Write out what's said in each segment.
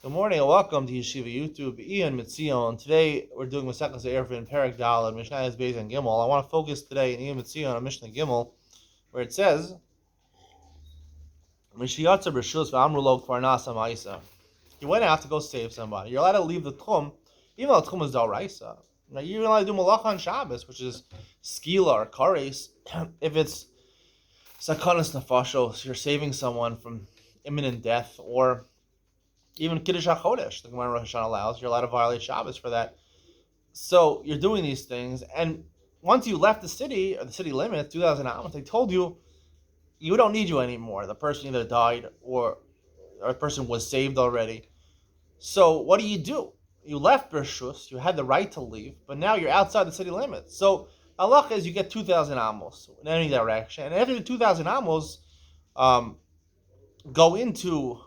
Good morning and welcome to Yeshiva YouTube. Iyun Mitzion. Today we're doing Maseches Eiruvin Perek Daled. Mishnah is based on Gimel. I want to focus today in Iyun Mitzion on Mishnah Gimel, where it says, "Mishiyatza b'rshus v'amru lo kvar nasa ma'isa." You went out to go save somebody. You're allowed to leave the tchum, even though the tchum is d'oraisa. Now you're allowed to do malacha on Shabbos, which is skila or kares, if it's sakanas nefashos, you're saving someone from imminent death, or even Kiddush HaChodesh, the Gemara Rosh Hashanah allows. You're allowed to violate Shabbos for that. So you're doing these things, and once you left the city, or the city limits, 2,000 amos, they told you, you don't need you anymore. The person either died, or the person was saved already. So what do? You left Bershus, you had the right to leave, but now you're outside the city limits. So Allah is you get 2,000 amos in any direction, and after the 2,000 amos go into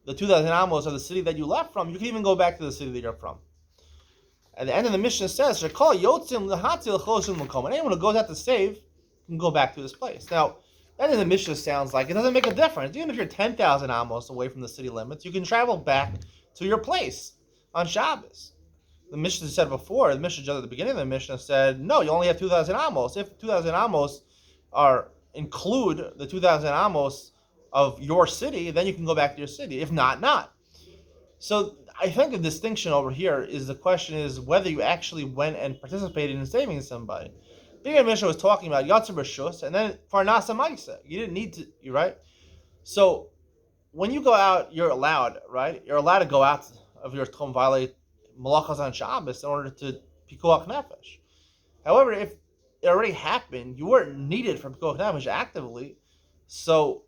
the 2,000 amos of the city that you left from, you can even go back to the city that you're from. At the end of the Mishnah says, anyone who goes out to save can go back to this place. Now, that in the Mishnah sounds like it doesn't make a difference. Even if you're 10,000 amos away from the city limits, you can travel back to your place on Shabbos. The Mishnah said before, the Mishnah at the beginning of the Mishnah said, no, you only have 2,000 amos. If 2,000 amos include the 2,000 amos of your city, then you can go back to your city. If not, not. So I think the distinction over here is the question is whether you actually went and participated in saving somebody. Big Mishnah was talking about Yatzer B'Shus and then Farnasa Maisa. You didn't need to, you right? So when you go out, you're allowed, right? You're allowed to go out of your tchum, violate malachas on Shabbos in order to pikuach nefesh. However, if it already happened, you weren't needed for pikuach nefesh actively, so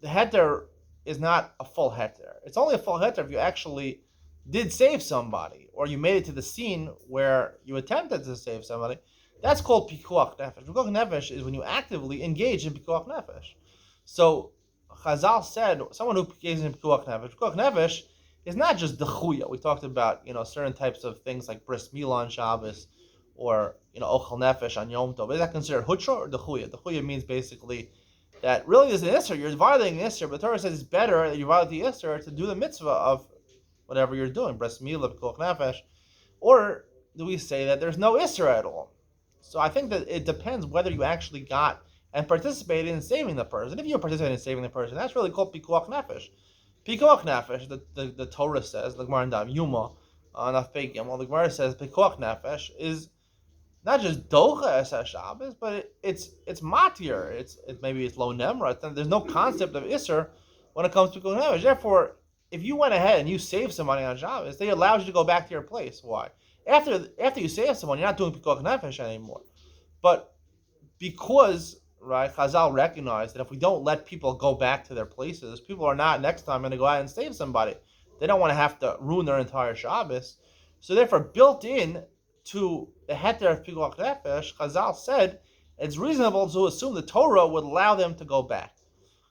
the heter is not a full heter. It's only a full heter if you actually did save somebody, or you made it to the scene where you attempted to save somebody. That's called pikuach nefesh. Pikuach nefesh is when you actively engage in pikuach nefesh. So Chazal said, someone who engages in pikuach nefesh is not just dechuya. We talked about certain types of things like bris milah on Shabbos, or ochel nefesh on Yom Tov. Is that considered hutra or dechuya? Dechuya means basically that really there's an Isser, you're violating an Isser, but the Torah says it's better that you violate the Isser to do the mitzvah of whatever you're doing, bris milah, pikuach nefesh, or do we say that there's no Isser at all? So I think that it depends whether you actually got and participated in saving the person. If you participate in saving the person, that's really called pikuach nefesh. Pikuach nefesh, the Torah says, the Gemara in Dav Yuma, Naf Peikim, well, the Gemara says pikuach nefesh is not just docha es Shabbos, but it's matir. It's maybe it's lo nemra. There's no concept of iser when it comes to pikuach nefesh. Therefore, if you went ahead and you saved somebody on Shabbos, they allowed you to go back to your place. Why? After you save someone, you're not doing pikuach nefesh anymore. But because Chazal recognized that if we don't let people go back to their places, people are not next time going to go out and save somebody. They don't want to have to ruin their entire Shabbos. So therefore, built in to the heter of pikuach nefesh, Chazal said it's reasonable to assume the Torah would allow them to go back,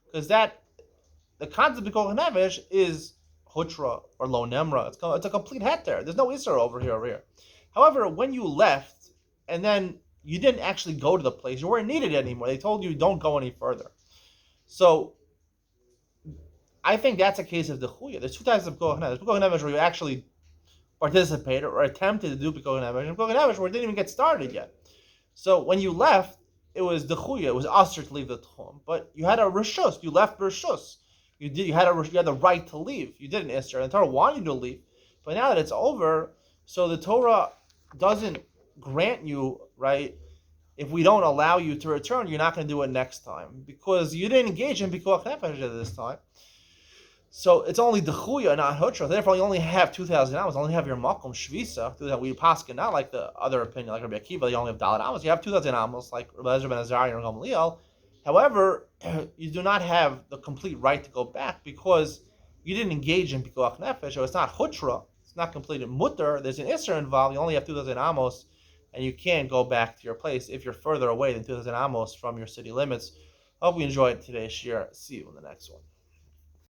because the concept of pikuach nefesh is hutra or lo nemra. It's a complete heter. There's no isser over here. However, when you left and then you didn't actually go to the place, you weren't needed anymore. They told you don't go any further. So I think that's a case of the chuya. There's two types of pikuach nefesh. There's pikuach nefesh where you actually participated or attempted to do pikuach nefesh, and pikuach nefesh where it didn't even get started yet. So when you left, it was the chuya, it was usher to leave the tchum, but you had a reshus, you left reshus. You had the right to leave. You didn't isser, and the Torah wanted you to leave. But now that it's over, so the Torah doesn't grant you, right, if we don't allow you to return, you're not going to do it next time, because you didn't engage in pikuach nefesh at this time. So it's only dechuya, not hutra. Therefore, you only have 2,000 amos. Only have your makom shvisa. We paskin, not like the other opinion, like Rabbi Akiva. You only have dalat amos. You have 2,000 amos, like Rabbi Ezra ben Azariah and Gamliel. However, you do not have the complete right to go back because you didn't engage in pikuach nefesh. So it's not hutra. It's not completed mutter. There's an isser involved. You only have 2,000 amos, and you can't go back to your place if you're further away than 2,000 amos from your city limits. Hope you enjoyed today's shir. See you in the next one.